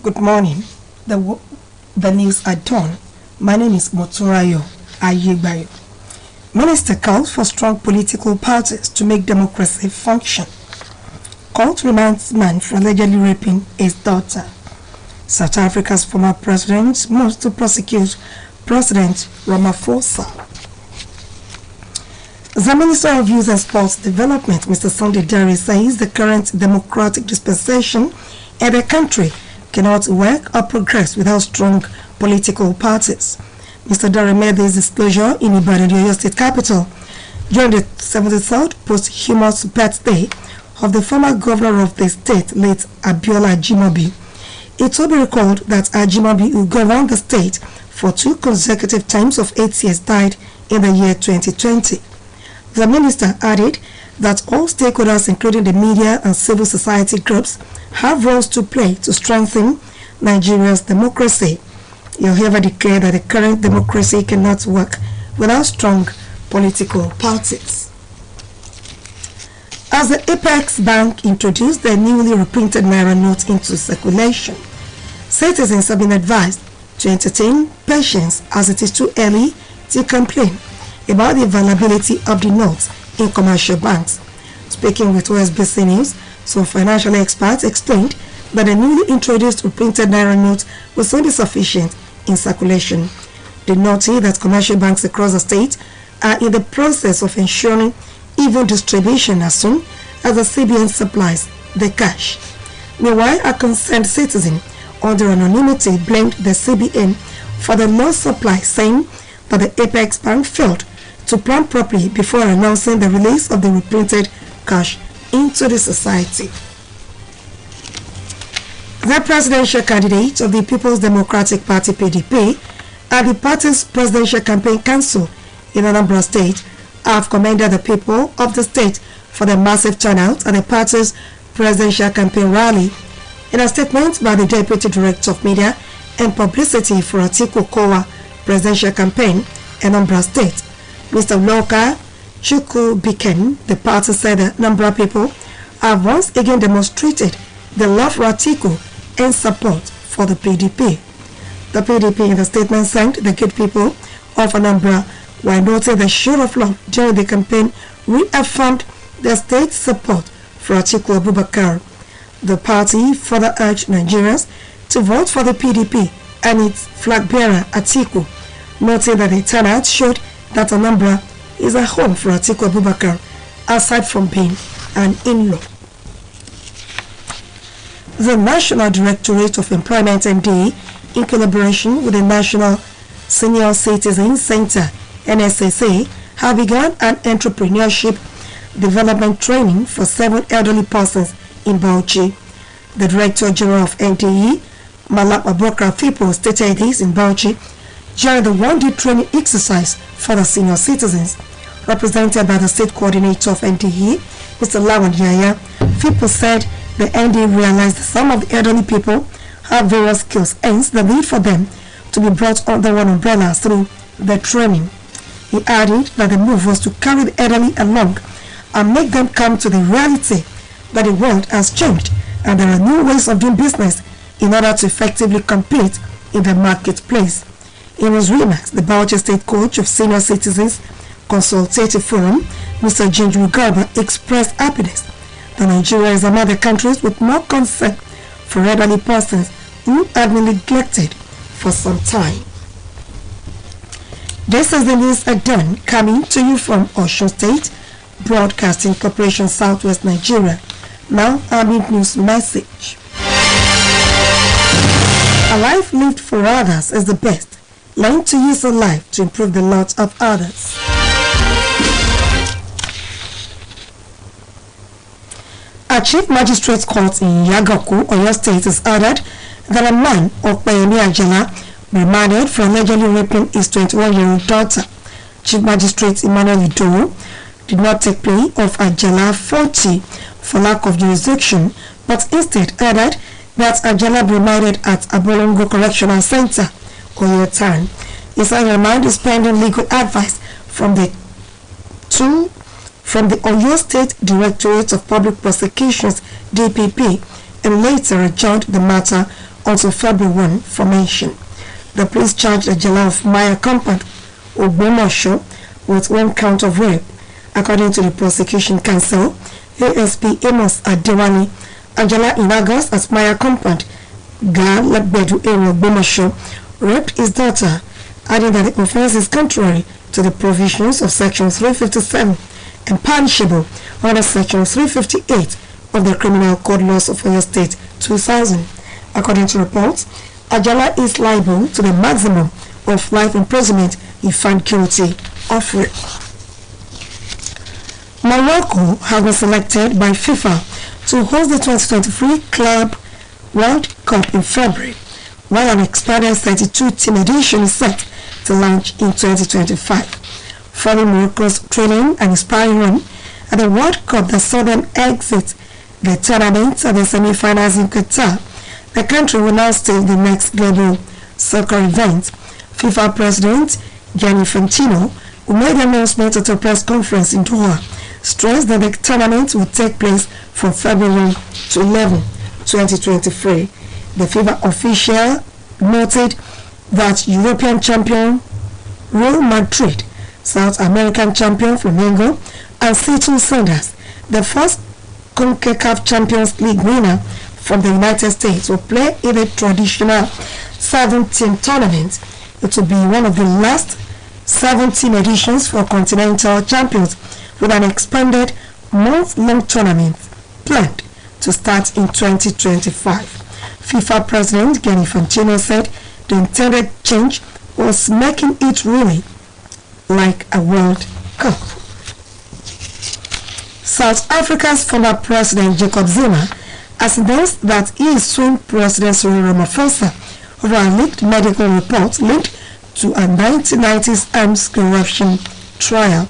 Good morning. The news at dawn. My name is Moturayo Ayegbayo. Minister calls for strong political parties to make democracy function. Court remands man for allegedly raping his daughter. South Africa's former president moves to prosecute President Ramaphosa. The Minister of Youth and Sports Development, Mr. Sunday Dare, says the current democratic dispensation in the country cannot work or progress without strong political parties. Mr. Dare made this disclosure in Ibadan, the Oyo State capital, during the 73rd posthumous birthday of the former governor of the state, late Abiola Ajimobi. It will be recalled that Ajimobi, who governed the state for 2 consecutive terms of 8 years, died in the year 2020. The minister added that all stakeholders, including the media and civil society groups, have roles to play to strengthen Nigeria's democracy. He, however, declared that the current democracy cannot work without strong political parties. As the Apex Bank introduced the newly reprinted Naira note into circulation, citizens have been advised to entertain patience as it is too early to complain about the availability of the notes in commercial banks. Speaking with OSBC News, some financial experts explained that the newly introduced reprinted Naira note will soon be sufficient in circulation. They noted that commercial banks across the state are in the process of ensuring even distribution as soon as the CBN supplies the cash. Meanwhile, a concerned citizen under anonymity blamed the CBN for the low supply, saying that the Apex Bank failed to plan properly before announcing the release of the reprinted cash into the society. The presidential candidate of the People's Democratic Party (PDP) at the party's Presidential Campaign Council in Anambra State have commended the people of the state for the massive turnout at the party's presidential campaign rally. In a statement by the Deputy Director of Media and Publicity for Atiku Kowa presidential campaign in Anambra State, Mr. Loka Chukwubiken, the party said that a number of people have once again demonstrated the love for Atiku and support for the PDP. The PDP in the statement thanked the good people of Anambra while noting the show of love during the campaign reaffirmed their state's support for Atiku Abubakar. The party further urged Nigerians to vote for the PDP and its flag bearer Atiku, noting that the turnout showed that Anambra is a home for Atiku Abubakar, aside from being an in-law. The National Directorate of Employment (NDE), in collaboration with the National Senior Citizen Center (NSSA), have begun an entrepreneurship development training for 7 elderly persons in Bauchi. The Director General of NDE, Malap Abokra Fipo, stated this in Bauchi during the one-day training exercise for the senior citizens. Represented by the State Coordinator of NDE, Mr. Lawan Yaya, Fipo said the NDE realized that some of the elderly people have various skills, hence the need for them to be brought under one umbrella through the training. He added that the move was to carry the elderly along and make them come to the reality that the world has changed and there are new ways of doing business in order to effectively compete in the marketplace. In his remarks, the Bauchi State Coach of Senior Citizens Consultative Forum, Mr. Jinju Garba, expressed happiness that Nigeria is among the countries with more concern for elderly persons who have been neglected for some time. This is the news at dawn, coming to you from Osun State Broadcasting Corporation, Southwest Nigeria. Now, our mid-news message. A life lived for others is the best. Learn to use your life to improve the lot of others. A Chief Magistrate's Court in Yagaku, Oyo State, has ordered that a man, Okpeyemi Ajala, remanded for allegedly raping his 21-year-old daughter. Chief Magistrate Emmanuel Idowu did not take plea of Ajala 40 for lack of jurisdiction, but instead added that Ajala be remanded at Abolongo Correctional Center, Oyo Town. His remand is pending legal advice from the Oyo State Directorate of Public Prosecutions (DPP), and later adjourned the matter until February 1 formation. The police charged Ajala of Maya Compound, Ogbomosho, with 1 count of rape. According to the prosecution counsel, ASP Amos Adewale, Ajala in August at Maya Compound, Ga Lebedu area Ogbomosho, raped his daughter, adding that the offense is contrary to the provisions of Section 357 and punishable under Section 358 of the Criminal Code Laws of Oyo State 2000. According to reports, Ajala is liable to the maximum of life imprisonment if found guilty of rape. Morocco has been selected by FIFA to host the 2023 Club World Cup in February, while an expanded 32-team edition is set to launch in 2025. Following Morocco's thrilling and inspiring run at the World Cup that saw them exit the tournament at the semi-finals in Qatar, the country will now stage the next global soccer event. FIFA President Gianni Infantino, who made the announcement at a press conference in Doha, stressed that the tournament will take place from February to 11, 2023. The FIFA official noted that European champion Real Madrid, South American champion Flamengo, and Seattle Sounders, the first CONCACAF Champions League winner from the United States, will play in a traditional 7-team tournament. It will be one of the last 7-team editions for continental champions, with an expanded month-long tournament planned to start in 2025. FIFA President Gianni Infantino said the intended change was making it really like a World Cup. South Africa's former President Jacob Zuma has announced that he is suing President Cyril Ramaphosa over a leaked medical report linked to a 1990s arms corruption trial.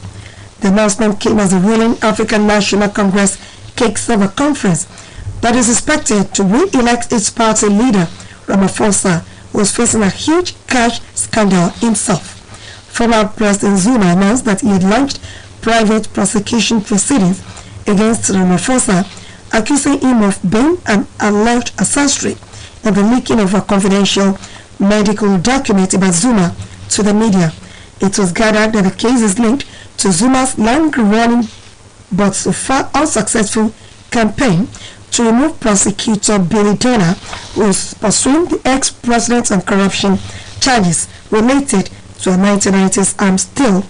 The announcement came as the ruling African National Congress kicks off a conference that is expected to re-elect its party leader. Ramaphosa was facing a huge cash scandal himself. Former President Zuma announced that he had launched private prosecution proceedings against Ramaphosa, accusing him of being an alleged accessory in the leaking of a confidential medical document about Zuma to the media. It was gathered that the case is linked to Zuma's long-running but so far unsuccessful campaign to remove prosecutor Billy Donner, who is pursuing the ex-president on corruption charges related to a 1990s arms deal.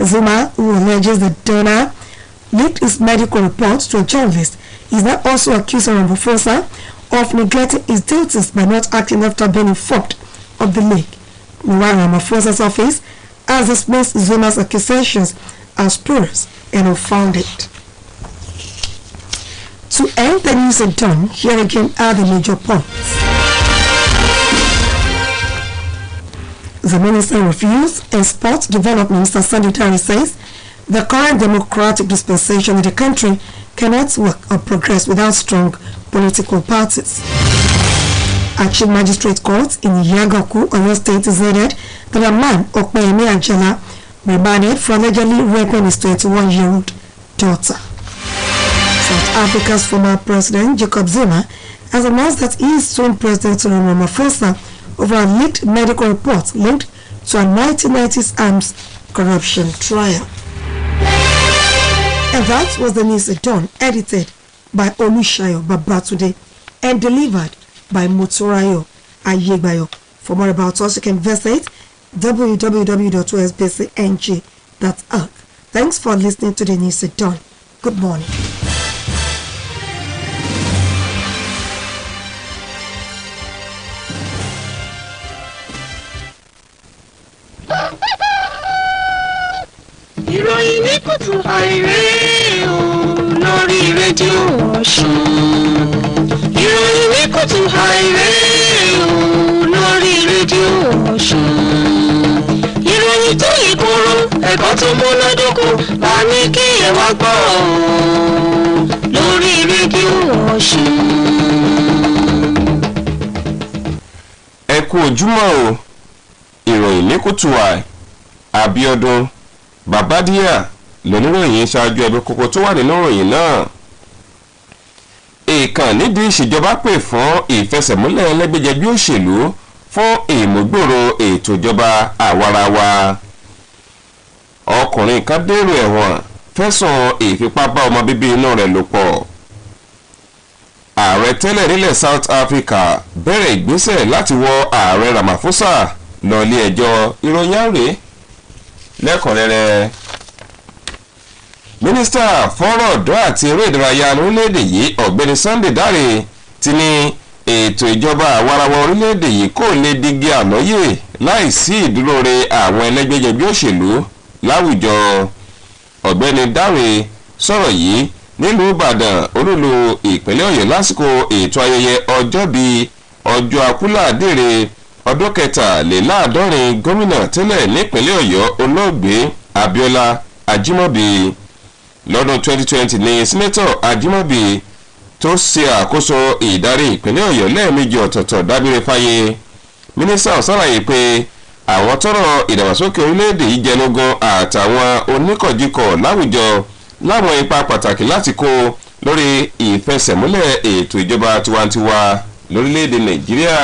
Zuma, who alleges that Donner leaked his medical reports to a journalist, is now also accusing Ramaphosa of neglecting his duties by not acting after being informed of the leak. Meanwhile, Ramaphosa's office has dismissed Zuma's accusations as spurious and unfounded. To end the news at dawn, here again are the major points. The Minister of Youth and Sports Development, Mr. Sanditari, says the current democratic dispensation in the country cannot work or progress without strong political parties. A Chief Magistrate Court in Yagaku, Oyo State, decided that a man, Okpeyemi Ajala, remanded for allegedly raping his 21-year-old daughter. South Africa's former President Jacob Zuma has announced that he is suing President Cyril Ramaphosa over a leaked medical report linked to a 1990s arms corruption trial. And that was the news at dawn, edited by Olushayo Babatunde and delivered by Motorayo Ayegbayo. For more about us, you can visit www.osbcng.org. Thanks for listening to the news at dawn. Good morning. Ìròyìn ní kùtù àìrè o lórí rédíò Ọ̀ṣun. Ìròyìn ní kùtù àìrè o lórí rédíò Ọ̀ṣun. Ìròyìn tó yẹ kóró ẹ̀kọ́ tó múnádóko la ní kí ẹ wá gbọ́ lórí rédíò Ọ̀ṣun. Ẹ kú ojúmọ́ o. Ìròyìn ní KUTUAI Abíọ́dún Babadíà lóníròyìn ṣáájú ẹgbẹ́ kókó tó wà nínú ìròyìn náà. ìkàn nídìí ìṣèjọba pè fún ìfẹsẹ̀múlẹ̀ ẹlẹ́gbẹ́jẹgbẹ́ òṣèlú fún ìmúgbòòrò ètò ìjọba àwarawa. ọkùnrin kan dèrò ẹ̀wọ̀n fẹ̀sùn ìfipá bá ọmọ bíbí inú rẹ̀ lò pọ̀. ààrẹ tẹ́lẹ̀ nílẹ̀ South Africa bẹ̀rẹ̀ ìgbésẹ̀ láti wọ ààrẹ Ramaphosa lọ ilé ẹjọ́. ìròyìn àárẹ̀ lẹ́kùnrẹ́rẹ́. mínísítà fọ́rọ̀ ọ̀dọ́ àti eré ìdárayá orílẹ̀-èdè yìí ọ̀gbẹ́ni Sunday Dare ti ní ètò ìjọba àwarawa orílẹ̀-èdè yìí kò lè digi àlọ́yè láìsí ìdúróore àwọn ẹlẹ́gbẹ́jẹgbẹ́ òṣèlú láwùjọ. ọ̀gbẹ́ni Dare sọ̀rọ̀ yìí nílùú Ìbàdàn olúlu ìpínlẹ̀ Ọ̀yọ́ lásìkò ètò ayẹyẹ ọjọ́bí ọjọ́ akúlàdére ọdún 43 gómìnà tẹ́lẹ̀ nípínlẹ̀ Ọ̀yọ́ olóògbé Abíọ́lá Ajímọ̀bí. lọ́dún 2020 ní sẹ́nẹ́tọ̀ Ajímọ̀bí tó ṣe àkóso ìdarí ìpínlẹ̀ Ọ̀yọ́ lẹ́ẹ̀mejì ọ̀tọ̀ọ̀tọ̀ dábìrì fáyé. mínísítà ṣàlàyé pé àwọn tọ́rọ̀ ìdàgbàsókè orílẹ̀-èdè yìí jẹnugún àtàwọn oníkọ̀jikọ̀ láwùjọ láwọn ipa pàtàkì láti kó lórí ìfẹsẹ̀múlẹ̀ ètò ìjọba tiwantiwa lórílẹ̀-èdè Nàìjíríà.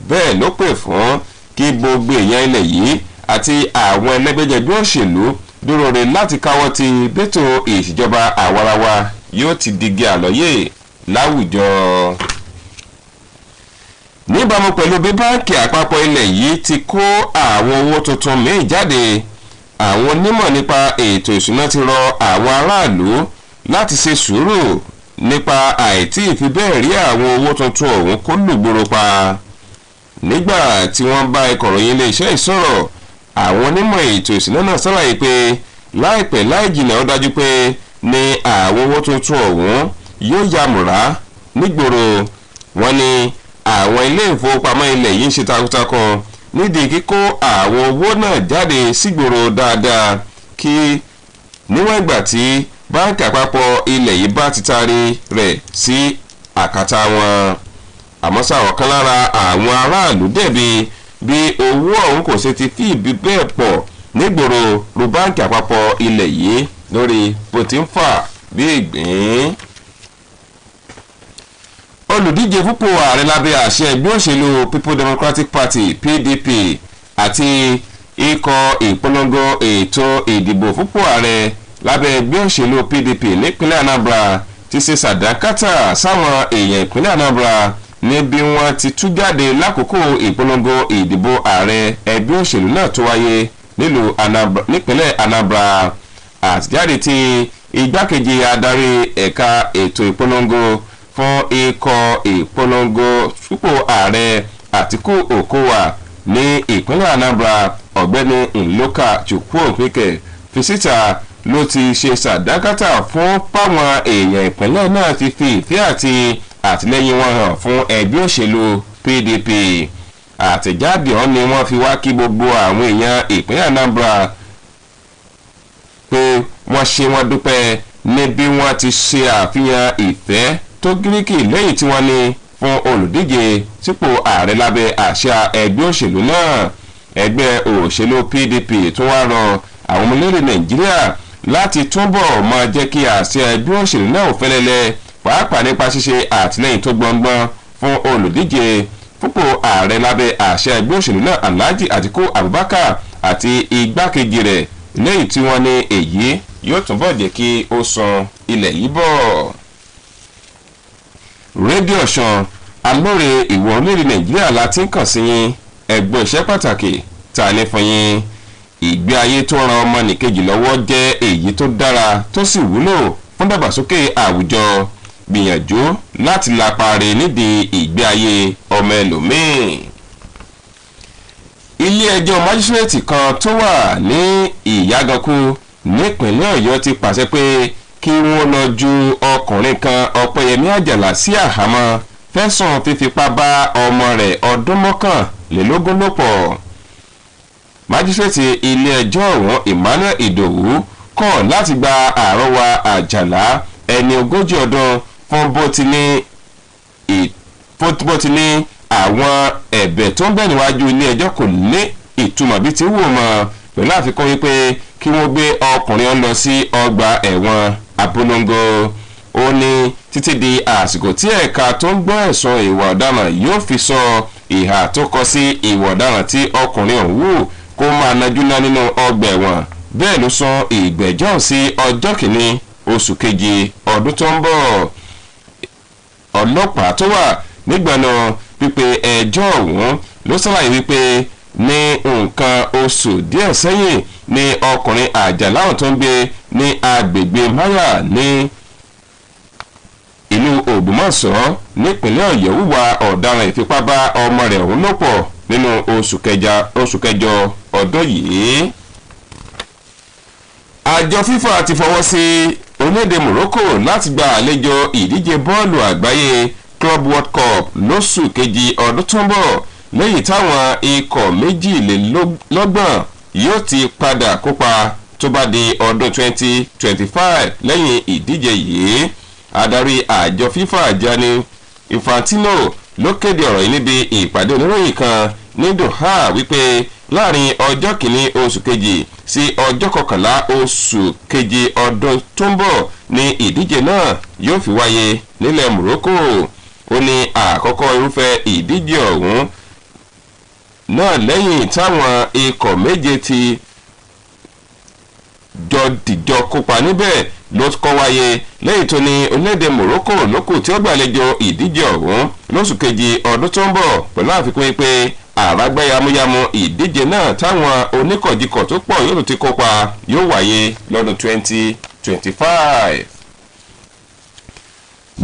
bẹ́ẹ̀ ló pè fún kí gbogbo èèyàn ilẹ̀ yìí àti àwọn ẹlẹ́gbẹ́jẹgbẹ́ òṣèlú dúró re láti káwọ́ ti bẹ́tò ìṣèjọba àwarawa yóò ti digi àlọ́yè láwùjọ. níbàámu pẹ̀lú bí báńkì àpapọ̀ ilẹ̀ yìí ti kó àwọn owó tuntun míì jáde, àwọn onímọ̀ nípa ètò ìṣúná ti rọ àwọn aráàlú láti ṣe sùúrù nípa àìtí ìfi bẹ́ẹ̀ rí àwọn owó tuntun ọ̀hún kó lùgbòrò pa. nígbà tí wọ́n bá ikọ̀ròyìn iléeṣẹ́ ìsọ̀rọ̀, àwọn onímọ̀ ètò ìṣúná náà ṣàlàyé pé láìpẹ́ láì jìnnà ó dájú pé ní àwọn owó tuntun ọ̀hún yóò yàmùrá nígboro. wọ́n ní àwọn ilé ìfowópamọ́ ilẹ̀ yìí ń ṣe takuntakun nídìí kíkó àwọn owó náà jáde sígboro dáadáa kí níwọ̀n ìgbà tí báńkì àpapọ̀ ilẹ̀ yìí bá ti taari rẹ̀ sí àkàtà wọn. àmọ́ sáwọn kan lára àwọn aráàlú dẹ̀bi bí owó ọ̀hún kò ṣe ti fi ìbí bẹ́ẹ̀ pọ̀ nígboro ru báńkì àpapọ̀ ilẹ̀ yìí lórí bó ti ń fà bí ìgbín. olùdíje fúnpò ààrẹ lábẹ́ àṣẹ ẹgbẹ́ òṣèlú People Democratic Party PDP àti ikọ̀ ìpolongo ètò ìdìbò fúnpò ààrẹ lábẹ́ ẹgbẹ́ òṣèlú PDP nípínlẹ̀ Anambra ti ṣe sàdákátà sáwọn èèyàn ìpínlẹ̀ Anambra ní bí wọ́n ti tú jáde lákòókò ìpolongo ìdìbò ààrẹ ẹgbẹ́ òṣèlú náà tó wáyé nípínlẹ̀ Anambra. àtijáde tí igbákejì adarí ẹ̀ka ètò ìpolongo fún ikọ̀ ìpolongo fúnpò ààrẹ Àtíkù Òkòwà ní ìpínlẹ̀ Anambra ọ̀gbẹ́ni Nloka Chukwuokike fisita ló ti ṣe sàdákátà fún páwọn èèyàn ìpínlẹ̀ náà ti fi ìfẹ́ àti àtìlẹ́yìn wọn hàn fún ẹgbẹ́ òṣèlú PDP. àtẹ̀jáde ọ̀hún ni wọ́n fi wá kí gbogbo àwọn èèyàn ìpínlẹ̀ Anambra pé wọ́n ṣe wọ́n dúpẹ́ ní bí wọ́n ti ṣe àfihàn ìfẹ́ tó gíríkì lẹ́yìn tí wọ́n ní fún olùdíje sípò ààrẹ lábẹ́ àṣà ẹgbẹ́ òṣèlú náà. ẹgbẹ́ òṣèlú PDP tún wá rọ àwọn ọmọ orílẹ̀ Nàìjíríà láti túbọ̀ máa jẹ́ kí àṣà ẹgbẹ́ òṣèlú náà ò fẹ́lẹ́lẹ́, pàápàá nípa ṣíṣe àtìlẹ́yìn tó gbọ̀ngbọ̀n fún olùdíje fúnpò ààrẹ lábẹ́ àṣẹ ẹgbẹ́ òṣèlú náà Alhaji Atiku Abubakar àti igbákejì rẹ̀ lẹ́yìn tí wọ́n ní èyí yóò túnbọ̀ jẹ́ kí ó san ilẹ̀ yìí bọ̀. rédíò Ọ̀ṣun alóore ìwọ̀ orílẹ̀ Nàìjíríà la ti ń kàn sí yín, ẹgbẹ́ iṣẹ́ pàtàkì ta ní fún yín. ìgbé ayé tó ran ọmọnìkejì lọ́wọ́ jẹ́ èyí tó dára tó sì wúlò fún dàgbàsókè àwùjọ. gbìyànjú láti lapa rẹ̀ nídìí ìgbé ayé ọmọ ẹlòmíì. ilé ẹjọ́ májísírèètì kan tó wà ní Ìyágankú nípínlẹ̀ Ọ̀yọ́ ti pàṣẹ pé kí wọ́n lọ ju ọkùnrin kan Ọpẹ́yẹmí Àjàlá sí àhámọ́ fẹ̀sùn fífipá bá ọmọ rẹ̀ ọdún 21 lò pọ̀. májísírèètì ilé ẹjọ́ ọ̀hún Emmanuel Ìdòwú kọ̀ láti gba àrọwà Àjàlá ẹni 40 ọdún fún bó ti ní àwọn ẹ̀bẹ̀ tó ń bẹ níwájú ilé ẹjọ́ kò ní ìtumọ̀ bí ti wù mọ́, pẹ̀lú àfikún wípé kí wọ́n gbé ọkùnrin lọ sí ọgbà ẹ̀wọ̀n Abolongo. ó ní títí di àsìkò tí ẹ̀ka tó ń gbọ́ ẹ̀sùn ìwà ọ̀daràn yóò fi sọ ìhà tó kọ sí ìwà ọ̀daràn tí ọkùnrin ọ̀hún wù kó máa najú ná nínú ọgbà ẹ̀wọ̀n. Bẹ́ẹ̀ ló sọ ìgbẹ́jọ́ sí ọjọ́ kìíní oṣù kejì ọdún tó ń bọ̀. Ọlọ́pàá tó wà nígbàna pípé ẹjọ́ ọ̀hún ló ṣàlàyé wípé ní nǹkan oṣù díẹ̀ sẹ́yìn ní ọkùnrin àjàláwọ̀ tó ń gbé ní agbègbè Maya ní ìlú Ògbómọ̀ṣọ́ nípínlẹ̀ Ọ̀yọ́ hùwà ọ̀daràn ìfipábá ọmọ rẹ̀ ọ̀hún lò pọ̀ nínú oṣù kẹjọ ọdún yìí. Àjọ FIFA ti fọwọ́ sí orílẹ̀-èdè Morocco láti gba àlejò ìdíje bọ́ọ̀lù àgbáyé Club World Cup lóṣù kejì ọdún tó ń bọ̀ lẹ́yìn táwọn ikọ̀ 22 yóò ti padà kópa tó bá di ọdún 2025 lẹ́yìn ìdíje yìí. Adarí àjọ FIFA Gianni Infantino ló kéde ọ̀rọ̀ yìí níbi ìpàdé oníròyìn kan ní Doha wípé láàrin ọjọ́ kìíní oṣù kejì sí ọjọ́ kọkànlá oṣù kejì ọdún tó ń bọ̀ ní ìdíje náà yóò fi wáyé nílẹ̀ Morocco. Ó ní àkọ́kọ́ irúfẹ́ ìdíje ọ̀hún náà lẹ́yìn táwọn ikọ̀ méje ti dìjọ kópa níbẹ̀ ló kọ́ wáyé lẹ́yìn tó ní orílẹ̀-èdè Morocco lókù tí ó gbàlejò ìdíje ọ̀hún lóṣù kejì ọdún tó ń bọ̀ pẹ̀lú àfikún pé àrágbá yamuyamu ìdíje náà táwọn oníkọ̀jikọ̀ tó pọ̀ yóò ti kópa yóò wáyé lọ́dún 2025.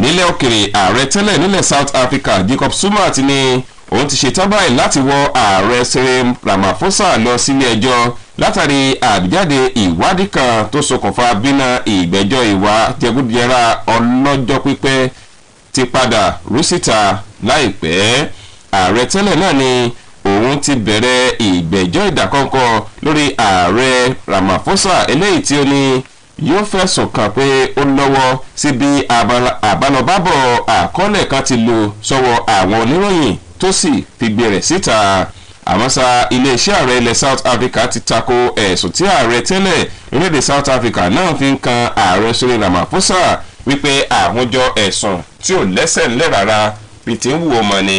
Nílẹ̀ òkèrè ààrẹ tẹ́lẹ̀ nílẹ̀ South Africa Jacob Zuma ti ní òun ti ṣetán báyìí láti wọ ààrẹ Cyril Ramaphosa lọ sílé ẹjọ́ látàrí àbíjáde ìwádìí kan tó ṣokùnfà bínà ìgbẹ́jọ́ ìwà jẹgúdújẹrá ọlọ́jọ́ pípẹ́ ti padà rú síta láìpẹ́. Ààrẹ tẹ́lẹ̀ náà ni òun ti bẹ̀rẹ̀ ìgbẹ́jọ́ ìdákọ́ńkọ́ lórí ààrẹ Ramaphosa eléyìí tí ó ní yóò fẹ̀sùn kàn pé ó lọ́wọ́ sí bí àbálọbábọ̀ àkọọ́lẹ̀ kan ti lò sọ́wọ́ àwọn oníròyìn tó sì fi gbé rẹ̀ síta. Àmọ́ ṣá iléeṣẹ́ ààrẹ ilẹ̀ South Africa ti tako ẹ̀sùn tí ààrẹ tẹ́lẹ̀ orílẹ̀-èdè South Africa náà fi ń kan ààrẹ Cyril Ramaphosa wípé àhúnjọ ẹ̀sùn tí ò lẹ́sẹ̀ ńlẹ̀ rárá bí ti ń wù ọmọ ni.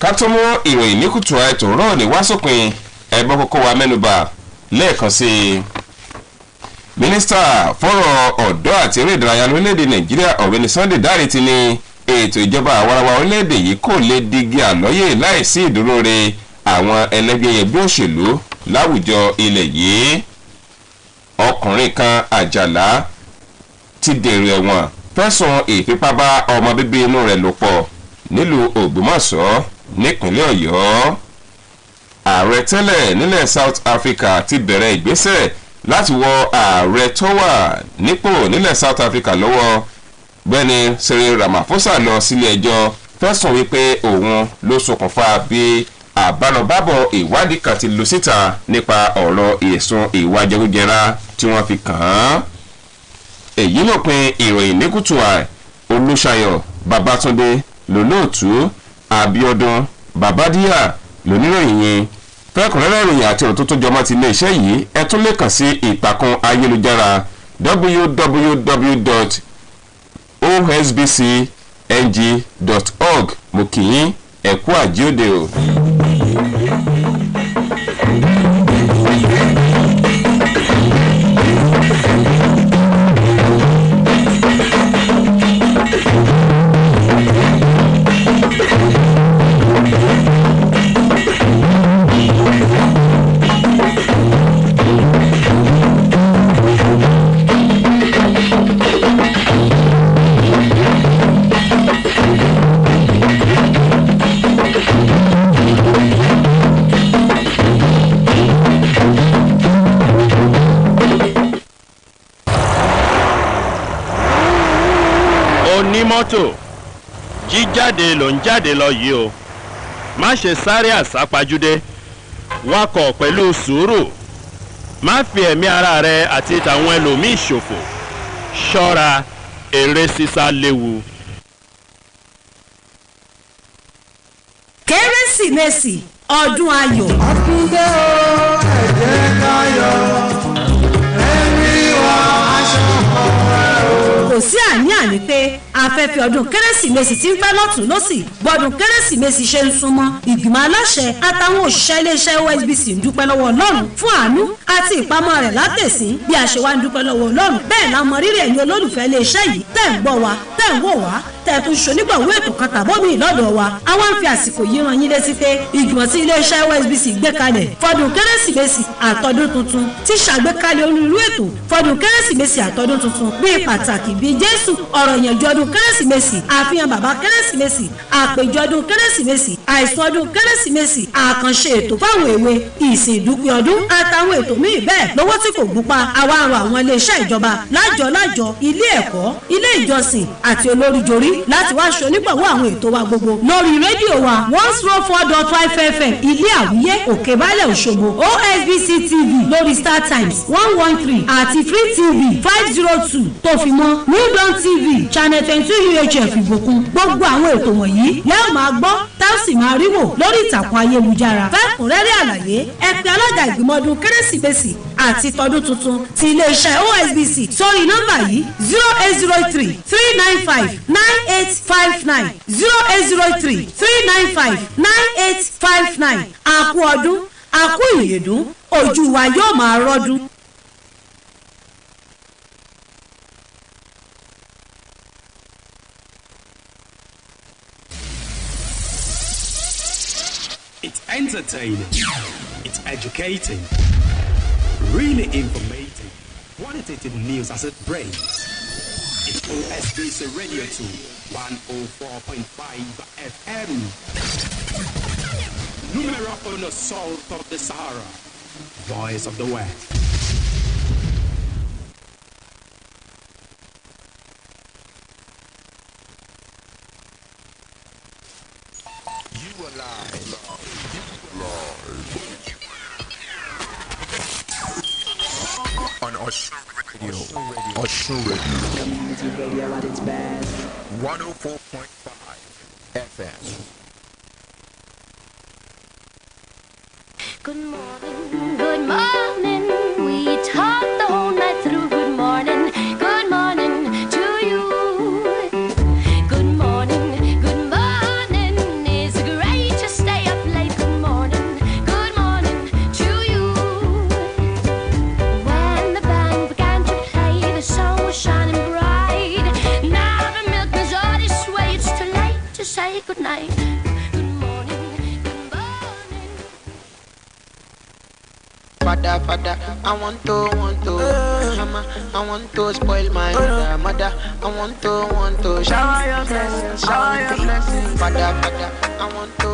Ká tó mú ìròyìn ní kùtù àìtò rọ̀ ní wásòpin ẹ̀gbọ́n kókó wa mẹ́nubà lẹ́ẹ̀kan sí i. Mínísítà fọ́rọ̀ ọ̀dọ́ àti eré ìdárayá lórílẹ̀‐èdè Nàìjíríà ọ̀gbẹ́ni Sunday Dare ti ní ètò ìjọba àwarawa orílẹ̀‐èdè yìí kò lè digi àlọ́yè láìsí ìdúróore àwọn ẹlẹ́gbẹ́ ẹgbẹ́ òṣèlú láwùjọ ilẹ̀ yìí. Ọkùnrin kan Àjàlá ti dèrò ẹ̀wọ̀n fẹ̀sùn ìfipábá ọmọ bíbí inú rẹ̀ lò pọ̀ nílùú Ògbómọ̀ṣọ́ nípínlẹ̀ Ọ̀yọ́. Ààrẹ tẹ́lẹ̀ nílẹ̀ South Africa ti bẹ̀rẹ̀ ìgbésẹ̀ láti wọ ààrẹ tó wà nípò nílẹ̀ South Africa lọ́wọ́ gbẹ́ni Cyril Ramaphosa lọ sílé ẹjọ́ fẹ̀sùn wípé òun ló ṣokùnfà bí àbálọbábọ̀ ìwádìí kan ti lọ síta nípa ọ̀rọ̀ ẹ̀sùn ìwà jẹgúdújẹrá tí wọ́n fi kàn án. Èyí lópin ìròyìn ní kùtù àì. Olúṣayọ̀ Babátúndé lólóòtú, Abíọ́dún Babádíyà lóníròyìn yẹn. Fẹ́kùnrẹ́rẹ́ ìròyìn àti ọ̀rọ̀ tó jọmọ́ ti iléeṣẹ́ yìí ẹ tún lè kàn sí ìtàkùn ayélujára www.osbcng.org. mo kì í ẹ kú àjíòde o. onímọ́tò jíjáde ló ń jáde lọ yìí o má ṣe sáré àsápajúdé wakọ̀ pẹ̀lú sùúrù má fi ẹ̀mí ara rẹ àti tàwọn ẹlòmíì ṣòfò ṣọ́ra eré sísá léwu. Kérésìmesì ọdún ayọ̀. Àtúndé o ẹ̀jẹ̀ ká yọ̀ ẹ̀mí wa aṣọ kan. afẹ́fẹ́ ọdún kérésìmesì tí ń fẹ́ lọ́tún lọ́sì bọ́dún kérésìmesì ṣe ń súnmọ́ ìgbìmọ̀ aláṣẹ àtàwọn òṣìṣẹ́ iléeṣẹ́ OSBC ń dúpẹ́ lọ́wọ́ Ọlọ́run fún àánú àti ìpamọ́ rẹ̀ látẹ̀sín bí a ṣe wá ń dúpẹ́ lọ́wọ́ Ọlọ́run bẹ́ẹ̀ la mọ rírì ẹ̀yin olólùfẹ́ iléeṣẹ́ yìí tẹ́ ń gbọ́ wa tẹ́ ń wò wá tẹ́ tún ṣonígbàwó ètò kan tàbómi ìlọ́dọ̀ wa àwa ń fi àsìkò yìí rán yín létí pé ìgbìmọ̀ tí iléeṣẹ́ OSBC gbé kalẹ̀ fọdún kérésìmesì àtọdún tuntun ti ṣàgbékalẹ̀ onírúurú ètò fọdún kérésìmesì àtọdún tuntun bíi pàtàkì bíi Jésù ọ̀rọ̀ ìyànjú ọdún kérésìmesì àfihàn bàbá kérésìmesì àpèjọ ọdún kérésìmesì àìsùn ọdún kérésìmesì àkànṣe ètò fáwọn èwe ìsìn ìdúpẹ́ ọdún àtàwọn ètò míì bẹ́ẹ̀ lówó tí kò gúnpa àwa ń rọ àwọn iléeṣẹ́ ìjọba lájọ ilé ẹ̀kọ́ ilé ìjọsìn àti olóríjorí láti wá ṣe onígbàwọ́ àwọn ètò wa gbogbo lórí rédíò wa 104.5 FM ilé àwíyé òkè bálẹ̀ òṣogbo OSBC TV lórí Star Times 113 àti Free TV 502 tó fi mọ́ New Dawn TV channel 22 UHF ìbòkun gbogbo àwọn ètò wọ̀nyí lẹ́ẹ̀ máa gbọ́ tá ó sì máa rí wò lórí ìtàkùn ayélujára fẹ́kùnrẹ́rẹ́ àlàyé ẹ pè alága ìgbìmọ̀ ọdún kérésìmesì àti tọdún tuntun ti iléeṣẹ́ OSBC sórí nọ́mbà yìí 0803 395 9859 0803 395 9859 àkú ọdún àkú ìyèdún ojú wa yóò máa rọ́dún. It's entertaining, it's educating, really informative, qualitative news as it breaks. It's OSBC Radio 2, 104.5 FM. Numero uno south of the Sahara, voice of the West. You are live. On Osun Radio. Osun Radio. Community radio at its best. 104.5 FM. Good morning, we talked the whole night through. Good morning to you. Good morning, it's great to stay up late. Good morning to you. When the band began to play, the sun was shining bright. Now the milkman's already sway, it's too late to say goodnight. Father, I want to, mama, I want to spoil my mother, I want to, shower your blessings, Father, I want to.